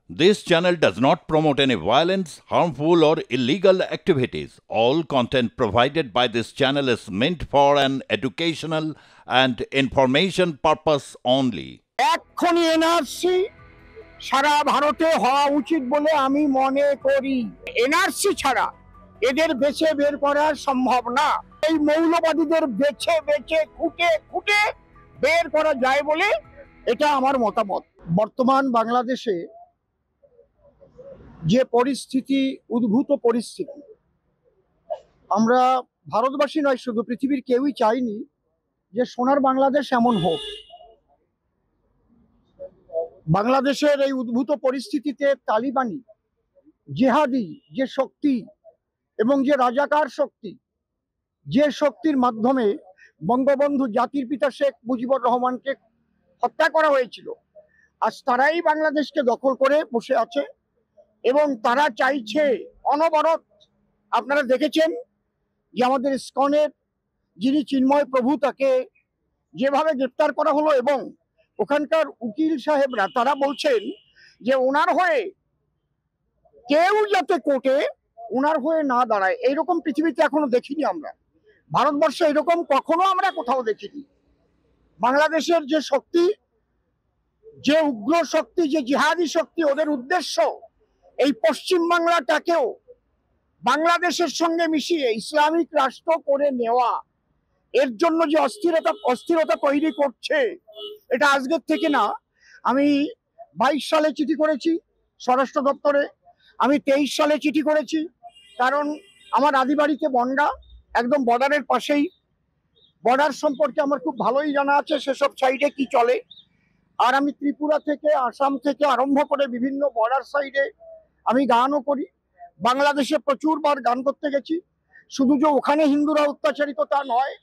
This channel does not promote any violence, harmful, or illegal activities. All content provided by this channel is meant for an educational and information purpose only. এক্ষুনি NRC সারা ভারতে হওয়া উচিত বলে আমি মনে করি। NRC ছাড়া এদের বেছে বের করা সম্ভব না। এই মৌলবাদীদের বেছে বেছে খুঁটে খুঁটে বের করা যায় বলে এটা আমার মতামত। বর্তমান বাংলাদেশে যে পরিস্থিতি, উদ্ভূত পরিস্থিতি, আমরা ভারতবাসী নয়, শুধু পৃথিবীর কেউই চাইনি যে সোনার বাংলাদেশ এমন হোক। বাংলাদেশের এই উদ্ভূত পরিস্থিতিতে তালিবানি, জিহাদি যে শক্তি এবং যে রাজাকার শক্তি, যে শক্তির মাধ্যমে বঙ্গবন্ধু জাতির পিতা শেখ মুজিবুর রহমানকে হত্যা করা হয়েছিল, আজ তারাই বাংলাদেশকে দখল করে বসে আছে এবং তারা চাইছে অনবরত। আপনারা দেখেছেন যে আমাদের ইসকনের যিনি চিন্ময় প্রভু, তাকে যেভাবে গ্রেপ্তার করা হলো এবং ওখানকার উকিল সাহেবরা তারা বলছেন যে ওনার হয়ে কেউ যাতে কোর্টে ওনার হয়ে না দাঁড়ায়। এইরকম পৃথিবীতে এখনো দেখিনি আমরা, ভারতবর্ষে এরকম কখনো আমরা কোথাও দেখিনি। বাংলাদেশের যে শক্তি, যে উগ্র শক্তি, যে জিহাদি শক্তি, ওদের উদ্দেশ্য এই পশ্চিম বাংলাটাকেও বাংলাদেশের সঙ্গে মিশিয়ে ইসলামিক রাষ্ট্র করে নেওয়া। এর জন্য যে অস্থিরতা তৈরি করছে, এটা আজকের থেকে না। আমি 22 সালে চিঠি করেছি স্বরাষ্ট্র দপ্তরে, আমি 23 সালে চিঠি করেছি, কারণ আমার আদিবাড়িতে বনগা, একদম বর্ডারের পাশেই। বর্ডার সম্পর্কে আমার খুব ভালোই জানা আছে, সেসব সাইডে কি চলে। আর আমি ত্রিপুরা থেকে, আসাম থেকে আরম্ভ করে বিভিন্ন বর্ডার সাইডে আমি গানও করি। বাংলাদেশে প্রচুরবার গান করতে গেছি। শুধু যে ওখানে হিন্দুরা অত্যাচারিত তা নয়,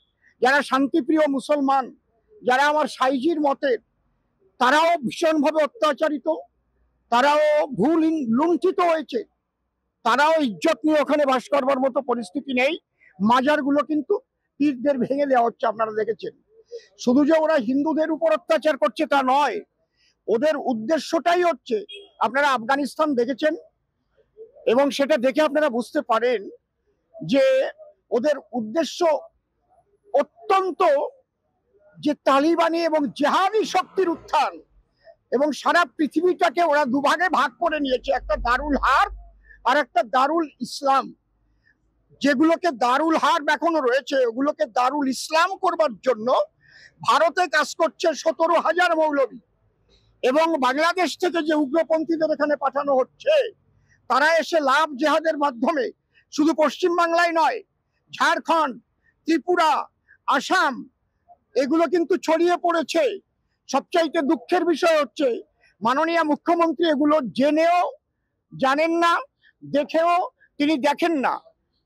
যারা শান্তিপ্রিয় মুসলমান, যারা আমার সাইজির মতের, তারাও ভীষণভাবে অত্যাচারিত, তারাও ভুল লুণ্ঠিত হয়েছে, তারাও ইজ্জত নিয়ে ওখানে বাস করবার মতো পরিস্থিতি নেই। মাজারগুলো কিন্তু পীরদের ভেঙে দেওয়া হচ্ছে, আপনারা দেখেছেন। শুধু যে ওরা হিন্দুদের উপর অত্যাচার করছে তা নয়, ওদের উদ্দেশ্যটাই হচ্ছে, আপনারা আফগানিস্তান দেখেছেন এবং সেটা দেখে আপনারা বুঝতে পারেন যে ওদের উদ্দেশ্য অত্যন্ত যে তালিবানি এবং জেহাদি শক্তির উত্থান, এবং সারা পৃথিবীটাকে ওরা দুভাগে ভাগ করে নিয়েছে, একটা দারুল হার্ব আর একটা দারুল ইসলাম। যেগুলোকে দারুল হার্ব এখনো রয়েছে, ওগুলোকে দারুল ইসলাম করবার জন্য ভারতে কাজ করছে 17,000 মৌলবী। এবং বাংলাদেশ থেকে যে উগ্রপন্থীদের এখানে পাঠানো হচ্ছে, তারা এসে লাভ জেহাদের মাধ্যমে শুধু পশ্চিম বাংলায় নয়, ঝাড়খণ্ড, ত্রিপুরা, আসাম, এগুলো কিন্তু ছড়িয়ে পড়েছে। সবচাইতে দুঃখের বিষয় হচ্ছে মাননীয় মুখ্যমন্ত্রী এগুলো জেনেও জানেন না, দেখেও তিনি দেখেন না।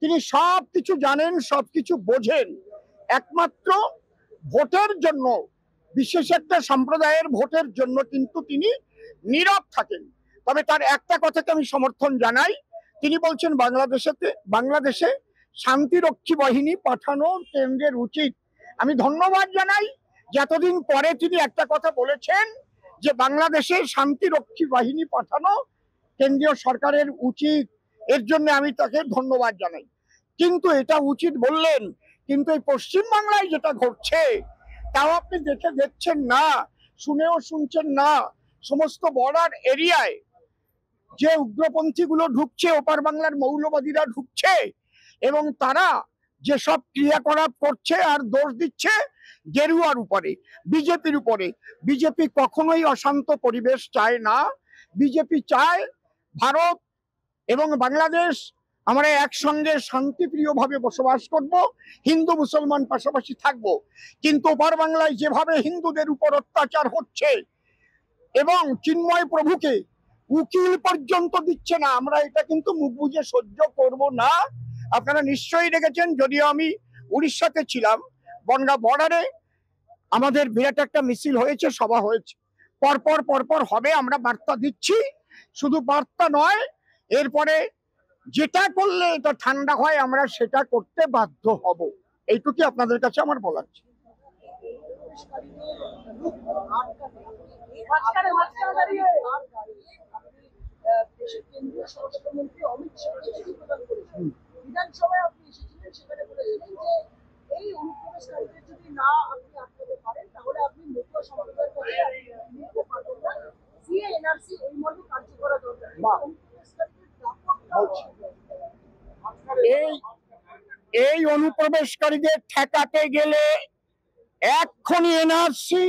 তিনি সব কিছু জানেন, সব কিছু বোঝেন, একমাত্র ভোটের জন্য, বিশেষ একটা সম্প্রদায়ের ভোটের জন্য কিন্তু তিনি নীরব থাকেন। তবে তার একটা কথাকে আমি সমর্থন জানাই, তিনি বলছেন বাংলাদেশে শান্তিরক্ষী বাহিনী পাঠানো কেন্দ্রের উচিত। আমি ধন্যবাদ জানাই যে এতদিন পরে তিনি একটা কথা বলেছেন যে বাংলাদেশে শান্তিরক্ষী বাহিনী পাঠানো কেন্দ্রীয় সরকারের উচিত। এর জন্য আমি তাকে ধন্যবাদ জানাই। কিন্তু এটা উচিত বললেন, কিন্তু এই পশ্চিম বাংলায় যেটা ঘটছে তাও আপনি দেখছেন না, শুনেও শুনছেন না। সমস্ত বর্ডার এরিয়ায় যে উগ্রপন্থীগুলো ঢুকছে, ওপার বাংলার মৌলবাদীরা ঢুকছে এবং তারা যেসব ক্রিয়াকলাপ করছে আর দোষ দিচ্ছে গেরুয়ার উপরে, বিজেপির উপরে। বিজেপি কখনোই অশান্ত পরিবেশ চায় না। বিজেপি চায় ভারত এবং বাংলাদেশ আমরা একসঙ্গে শান্তিপ্রিয়ভাবে বসবাস করব, হিন্দু মুসলমান পাশাপাশি থাকব। কিন্তু ওপার বাংলায় যেভাবে হিন্দুদের উপর অত্যাচার হচ্ছে এবং চিন্ময় প্রভুকে উকিল পর্যন্ত দিচ্ছে না, আমরা এটা কিন্তু মুখ বুজে সহ্য করব না। আপনারা নিশ্চয়ই দেখেছেন, যদিও আমি উড়িষ্যাতে ছিলাম, বনগা বর্ডারে আমাদের বিরাট একটা মিছিল হয়েছে, সভা হয়েছে। পরপর হবে, আমরা বার্তা দিচ্ছি। শুধু বার্তা নয়, এরপরে যেটা করলে এটা ঠান্ডা হয় আমরা সেটা করতে বাধ্য হব। এইটুকুই আপনাদের কাছে আমার বলার। বাংলাদেশের কেন্দ্রীয় স্বরাষ্ট্রমন্ত্রী অমিত শাহ চিঠি প্রদান করেছেন। বিধানসভায় আপনি এসেছিলেন, সেখানে বলেছিলেন যে এই অনুপ্রবেশকারীদের যদি না আপনি আটকাতে পারেন তাহলে আপনি মতুয়া সম্প্রদায়ের কাছে নিতে পারবেন না। সিএ এনআরসি এই মর্মে কার্য করা দরকার। অনুপ্রবেশকারীদের এই অনুপ্রবেশকারীদের ঠেকাতে গেলে এক্ষুনি এনআরসি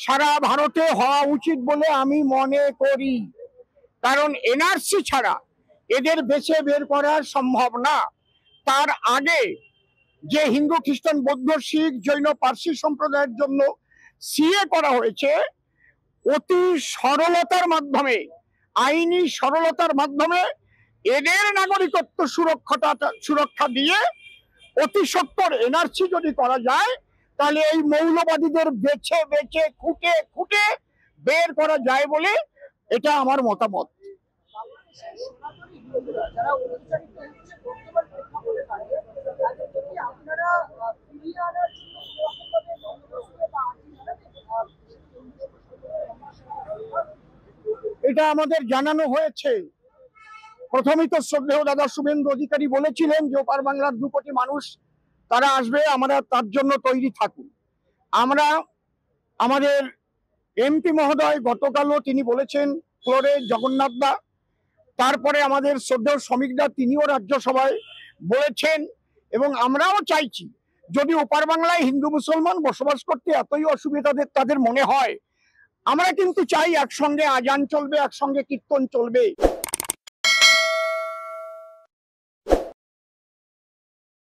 সারা ভারতে হওয়া উচিত বলে আমি মনে করি। কারণ এনআরসি ছাড়া এদের বেছে বের করা সম্ভব না। তার আগে যে হিন্দু খ্রিস্টান বৌদ্ধ শিখ জৈন পার্সি সম্প্রদায়ের জন্য সিএ করা হয়েছে, অতি সরলতার মাধ্যমে, আইনি সরলতার মাধ্যমে এদের নাগরিকত্ব সুরক্ষা দিয়ে অতি সত্বর এনআরসি যদি করা যায়, তাহলে এই মৌলবাদীদের বেছে বেছে খুঁটে খুঁটে বের করা যায় বলে এটা আমার মতামত। বাংলাদেশের সনাতনী হিন্দুরা যারা অত্যাচারিত হচ্ছে বর্তমান প্রেক্ষাপটে দাঁড়িয়ে, তাদেরকে কি আপনারা ফিরিয়ে আনার জন্য কোনোরকমভাবে বন্দোবস্ত বা আইন আনাবেন? এটা আমাদের জানানো হয়েছে। প্রথমেই তো শ্রদ্ধেয় দাদা শুভেন্দু অধিকারী বলেছিলেন যে ওপার বাংলার 2 কোটি মানুষ তারা আসবে, আমরা তার জন্য তৈরি থাকুন। আমরা আমাদের এমপি মহোদয় গতকালও তিনি বলেছেন, ফ্লোরে জগন্নাথ দা, তারপরে আমাদের শ্রদ্ধেয় শ্রমিক দা তিনিও রাজ্যসভায় বলেছেন, এবং আমরাও চাইছি যদি ওপার বাংলায় হিন্দু মুসলমান বসবাস করতে এতই অসুবিধা তাদের মনে হয়, আমরা কিন্তু চাই একসঙ্গে আজান চলবে, একসঙ্গে কীর্তন চলবে।